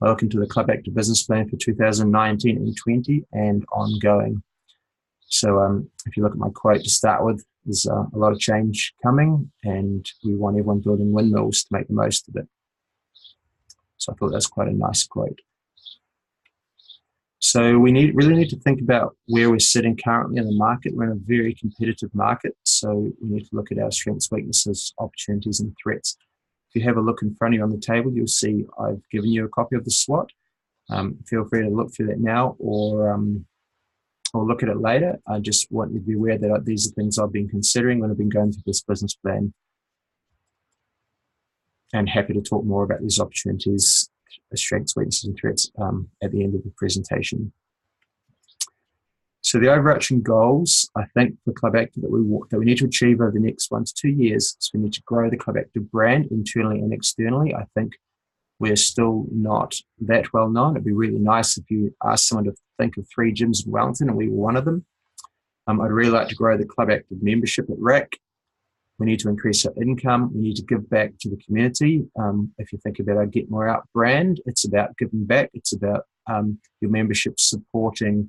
I look into the Club Active business plan for 2019 and 20 and ongoing. So if you look at my quote to start with, there's a lot of change coming, and we want everyone building windmills to make the most of it. So I thought that's quite a nice quote. So we really need to think about where we're sitting currently in the market. We're in a very competitive market, so we need to look at our strengths, weaknesses, opportunities, and threats. If you have a look in front of you on the table, you'll see I've given you a copy of the SWOT. Feel free to look through that now or look at it later. I just want you to be aware that these are things I've been considering when I've been going through this business plan. And happy to talk more about these opportunities, strengths, weaknesses, and threats at the end of the presentation. So the overarching goals, I think, for Club Active that we need to achieve over the next 1 to 2 years is we need to grow the Club Active brand internally and externally. I think we're still not that well known. It'd be really nice if you asked someone to think of 3 gyms in Wellington and we were one of them. I'd really like to grow the Club Active membership at RAC. We need to increase our income. We need to give back to the community. If you think about our Get More Out brand, it's about giving back. It's about your membership supporting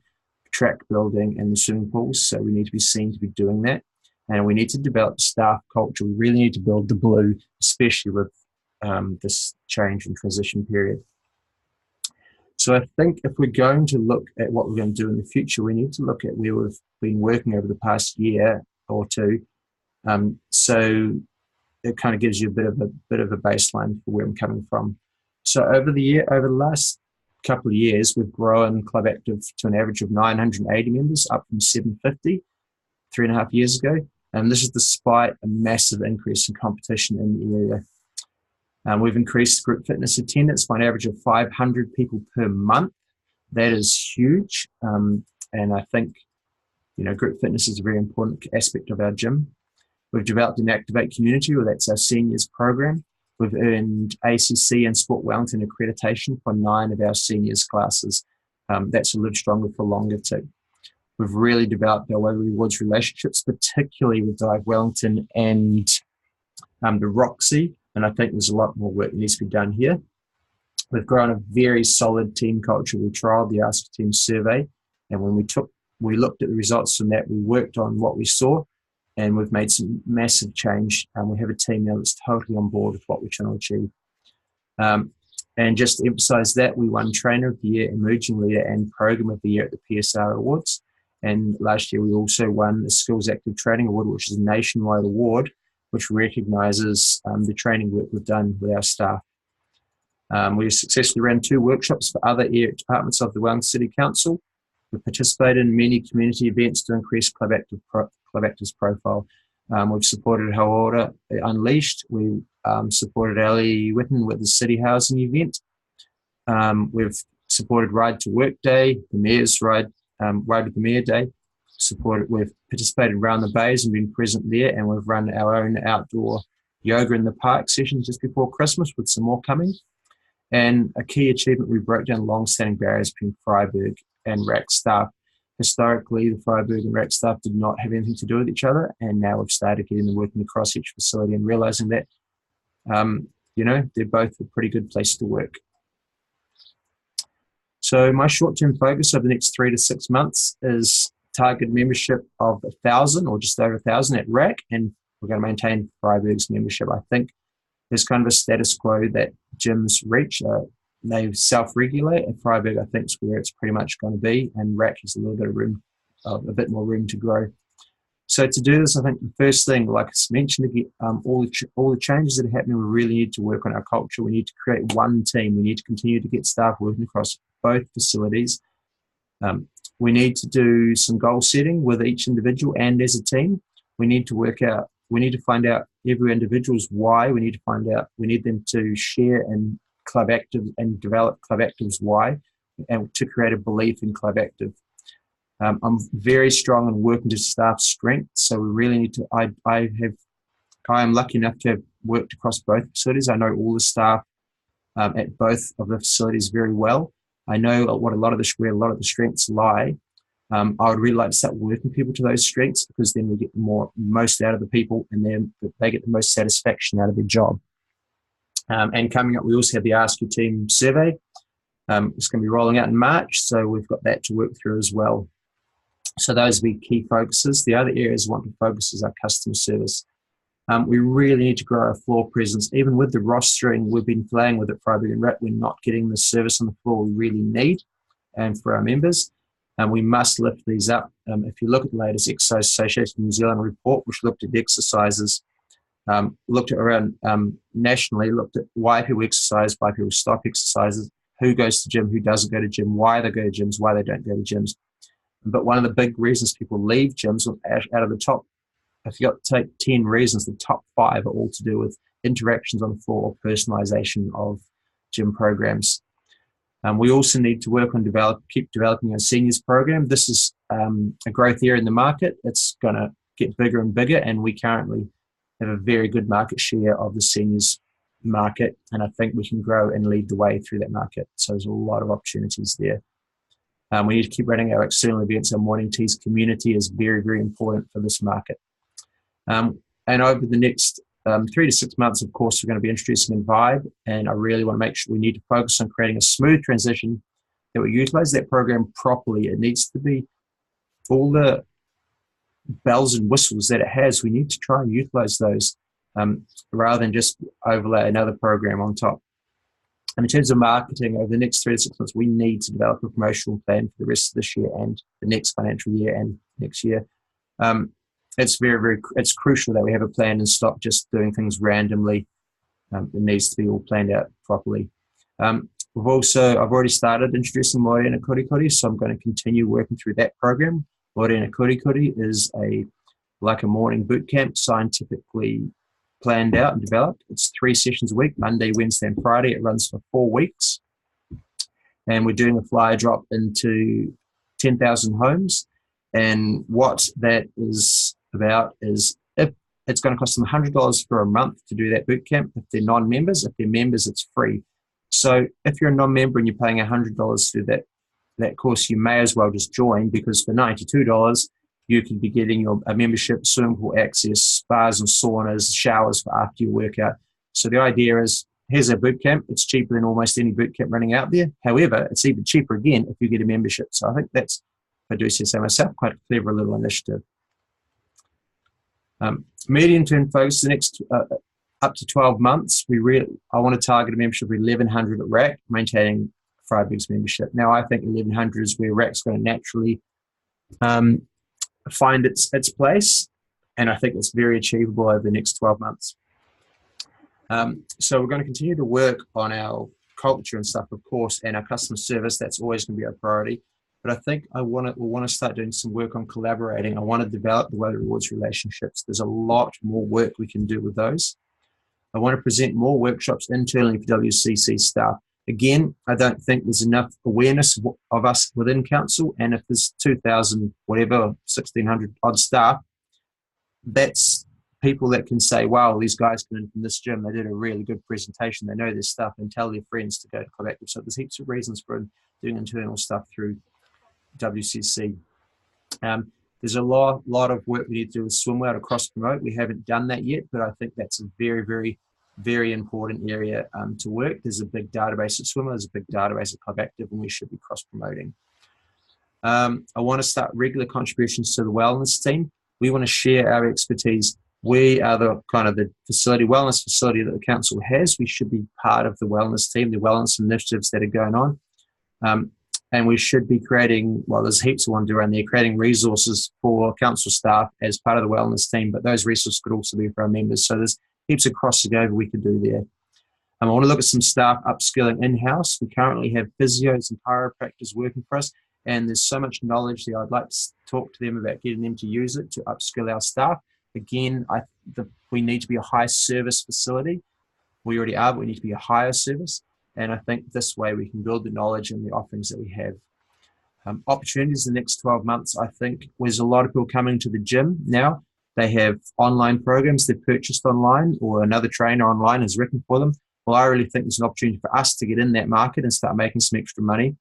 track building and the swimming pools. So we need to be seen to be doing that. And we need to develop staff culture. We really need to build the blue, especially with this change and transition period. So I think if we're going to look at what we're going to do in the future, we need to look at where we've been working over the past year or two. So it kind of gives you a bit of a baseline for where I'm coming from. So over the last couple of years, we've grown Club Active to an average of 980 members, up from 750 3.5 years ago. And this is despite a massive increase in competition in the area. We've increased group fitness attendance by an average of 500 people per month. That is huge. And I think, group fitness is a very important aspect of our gym. We've developed an Activate community, or that's our seniors program. We've earned ACC and Sport Wellington accreditation for 9 of our seniors classes. That's a Live Stronger for Longer too. We've really developed our rewards relationships, particularly with Dive Wellington and the Roxy. And I think there's a lot more work that needs to be done here. We've grown a very solid team culture. We trialled the Ask Team survey, and when we looked at the results from that, we worked on what we saw, and we've made some massive change. And we have a team now that's totally on board with what we're trying to achieve. And just to emphasize that, we won Trainer of the Year, Emerging Leader, and Program of the Year at the PSR Awards. And last year, we also won the Skills Active Training Award, which is a nationwide award, which recognises the training work we've done with our staff. We successfully ran 2 workshops for other area departments of the Wellington City Council. We participated in many community events to increase Club Active's profile. We've supported Haora Unleashed. We supported Ali Whitten with the City Housing event. We've supported Ride to Work Day, the Mayor's Ride with the Mayor Day. We've participated around the bays and been present there, and we've run our own outdoor yoga in the park sessions just before Christmas, with some more coming. And a key achievement, we broke down long-standing barriers between Freiburg and RAC staff. Historically, the Freiburg and RAC staff did not have anything to do with each other, and now we've started getting them working across each facility and realising that, they're both a pretty good place to work. So my short-term focus over the next 3 to 6 months is target membership of 1,000 or just over 1,000 at RAC, and we're going to maintain Freiburg's membership. I think there's kind of a status quo that gyms reach. They self-regulate, and Freiburg, I think, is where it's pretty much going to be, and RAC has a little bit of room, a bit more room to grow. So to do this, I think the first thing, like I mentioned, to get all the changes that are happening, we really need to work on our culture. We need to create one team. We need to continue to get staff working across both facilities. We need to do some goal setting with each individual and as a team. We need to find out every individual's why. We need them to share in Club Active and develop Club Active's why, and to create a belief in Club Active. I'm very strong in working to staff strength, so we really need to. I am lucky enough to have worked across both facilities. I know all the staff at both of the facilities very well. I know where a lot of the strengths lie. I would really like to start working people to those strengths, because then we get the most out of the people, and then they get the most satisfaction out of their job. And coming up, we also have the Ask Your Team survey. It's going to be rolling out in March, so we've got that to work through as well. So those will be key focuses. The other areas we want to focus is our customer service. We really need to grow our floor presence. Even with the rostering we've been playing with at Freiburg and Rat, we're not getting the service on the floor we really need and for our members. And we must lift these up. If you look at the latest Exercise Association of New Zealand report, which looked at the exercises, looked at around nationally, looked at why people exercise, why people stop exercises, who goes to gym, who doesn't go to gym, why they go to gyms, why they don't go to gyms. But one of the big reasons people leave gyms, out of the top, if you got to take 10 reasons, the top 5 are all to do with interactions on the floor or personalization of gym programs. We also need to work on keep developing our seniors program. This is a growth area in the market. It's going to get bigger and bigger, and we currently have a very good market share of the seniors market, and I think we can grow and lead the way through that market. So there's a lot of opportunities there. We need to keep running our external events. Our morning teas community is very, very important for this market. And over the next 3 to 6 months, of course, we're going to be introducing Vibe, and I really want to make sure we need to focus on creating a smooth transition, that we utilize that program properly. It needs to be all the bells and whistles that it has. We need to try and utilize those rather than just overlay another program on top. And in terms of marketing, over the next 3 to 6 months, we need to develop a promotional plan for the rest of this year and the next financial year and next year. It's it's crucial that we have a plan and stop just doing things randomly. It needs to be all planned out properly. I've already started introducing Morena Kurikuri, so I'm going to continue working through that program. Morena Kurikuri is like a morning boot camp, scientifically planned out and developed. It's 3 sessions a week, Monday, Wednesday, and Friday. It runs for 4 weeks. And we're doing a flyer drop into 10,000 homes. And what that is about is if it's going to cost them $100 for a month to do that boot camp. If they're non-members, if they're members, it's free. So if you're a non-member and you're paying $100 to do that course, you may as well just join, because for $92, you could be getting a membership, swimming pool access, spas and saunas, showers for after your workout. So the idea is, here's a boot camp. It's cheaper than almost any boot camp running out there. However, it's even cheaper again if you get a membership. So I think that's, if I do say so myself, quite a clever little initiative. Medium-term focus, the next up to 12 months, I want to target a membership of 1,100 at RAC, maintaining Freiburg's membership. Now, I think 1,100 is where RAC's going to naturally find its place, and I think it's very achievable over the next 12 months. So we're going to continue to work on our culture and stuff, of course, and our customer service. That's always going to be our priority. But I think we want to start doing some work on collaborating. I want to develop the Weather Rewards relationships. There's a lot more work we can do with those. I want to present more workshops internally for WCC staff. Again, I don't think there's enough awareness of us within council, and if there's 2,000, whatever, 1,600 odd staff, that's people that can say, wow, these guys come in from this gym, they did a really good presentation, they know their stuff, and tell their friends to go to Club Active. So there's heaps of reasons for doing internal stuff through WCC. There's a lot of work we need to do with swimwear to cross-promote. We haven't done that yet, but I think that's a very, very, very important area to work. There's a big database at Swimmer, there's a big database at Club Active, and we should be cross-promoting. I want to start regular contributions to the wellness team. We want to share our expertise. We are the wellness facility that the council has. We should be part of the wellness team, the wellness initiatives that are going on. And we should be creating, well, there's heaps of one to do around there, creating resources for council staff as part of the wellness team, but those resources could also be for our members. So there's heaps of crossing over we could do there. I want to look at some staff upskilling in-house. We currently have physios and chiropractors working for us, and there's so much knowledge there. I'd like to talk to them about getting them to use it to upskill our staff. Again, we need to be a high service facility. We already are, but we need to be a higher service. And I think this way we can build the knowledge and the offerings that we have. Opportunities in the next 12 months, I think there's a lot of people coming to the gym now. They have online programs they've purchased online, or another trainer online has written for them. Well, I really think there's an opportunity for us to get in that market and start making some extra money.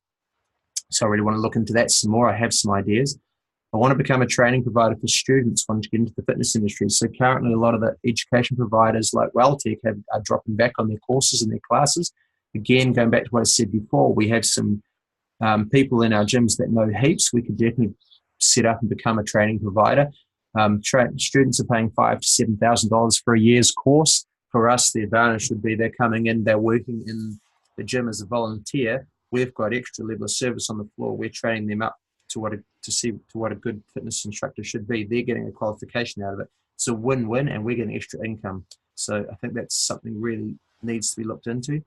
So I really want to look into that some more. I have some ideas. I want to become a training provider for students wanting to get into the fitness industry. So currently a lot of the education providers like WellTech are dropping back on their courses and their classes. again, going back to what I said before, we have some people in our gyms that know heaps. We could definitely set up and become a training provider. Students are paying $5,000 to $7,000 for a year's course. For us, the advantage would be they're coming in, they're working in the gym as a volunteer. We've got extra level of service on the floor. We're training them up to what a good fitness instructor should be. They're getting a qualification out of it. It's a win-win, and we're getting extra income. So I think that's something really needs to be looked into.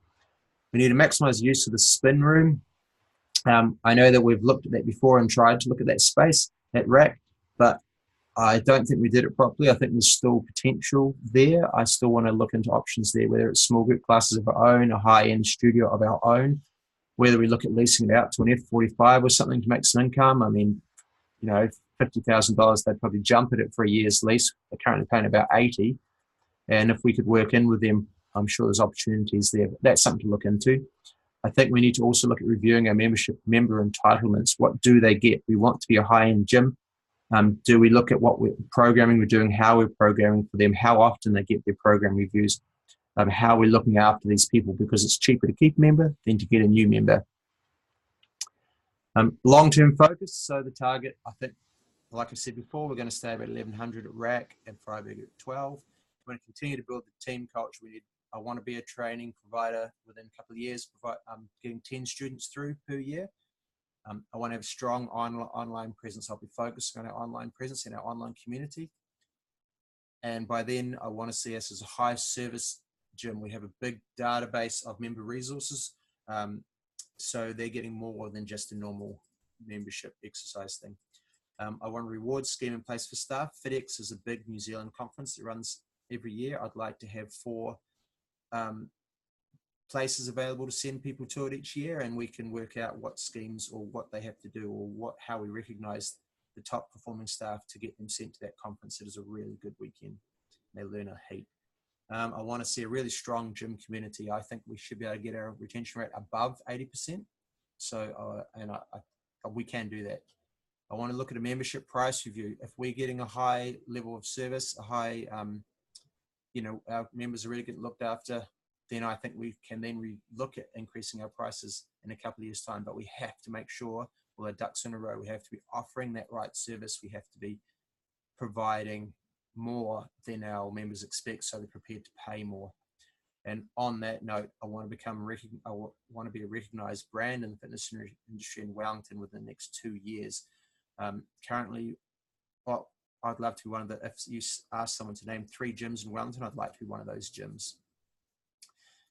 We need to maximize the use of the spin room. I know that we've looked at that before and tried to look at that space, that rack, but I don't think we did it properly. I think there's still potential there. I still want to look into options there, whether it's small group classes of our own, a high-end studio of our own, whether we look at leasing it out to an F45 or something to make some income. I mean, $50,000, they'd probably jump at it for a year's lease. They're currently paying about 80. And if we could work in with them, I'm sure there's opportunities there. But that's something to look into. I think we need to also look at reviewing our member entitlements. What do they get? We want to be a high-end gym. Do we look at what programming we're doing, how we're programming for them, how often they get their program reviews, how we're looking after these people, because it's cheaper to keep a member than to get a new member. Long-term focus. So the target, I think, like I said before, we're going to stay about 1,100 at RAC and Freiburg at 12. We're going to continue to build the team culture. I want to be a training provider within a couple of years, getting 10 students through per year. I want to have a strong online presence. I'll be focusing on our online presence in our online community. And by then, I want to see us as a high service gym. We have a big database of member resources. So they're getting more than just a normal membership exercise thing. I want a reward scheme in place for staff. FitX is a big New Zealand conference that runs every year. I'd like to have 4 places available to send people to it each year, and we can work out what schemes or what they have to do, or how we recognize the top performing staff to get them sent to that conference. It is a really good weekend. They learn a heap. I want to see a really strong gym community. I think we should be able to get our retention rate above 80%. So, we can do that. I want to look at a membership price review. If we're getting a high level of service, a high, our members are really getting looked after, then I think we can then look at increasing our prices in a couple of years' time. But we have to make sure all our ducks in a row. We have to be offering that right service. We have to be providing more than our members expect, so they're prepared to pay more. And on that note, I want to be a recognized brand in the fitness industry in Wellington within the next 2 years. Currently, I'd love to be one of if you ask someone to name 3 gyms in Wellington, I'd like to be one of those gyms.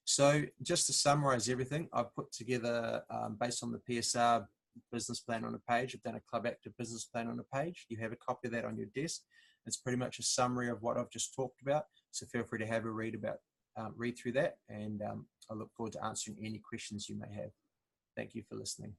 So just to summarize everything, I've put together, based on the PSR business plan on a page, I've done a Club Active business plan on a page. You have a copy of that on your desk. It's pretty much a summary of what I've just talked about. So feel free to have a read through that. And I look forward to answering any questions you may have. Thank you for listening.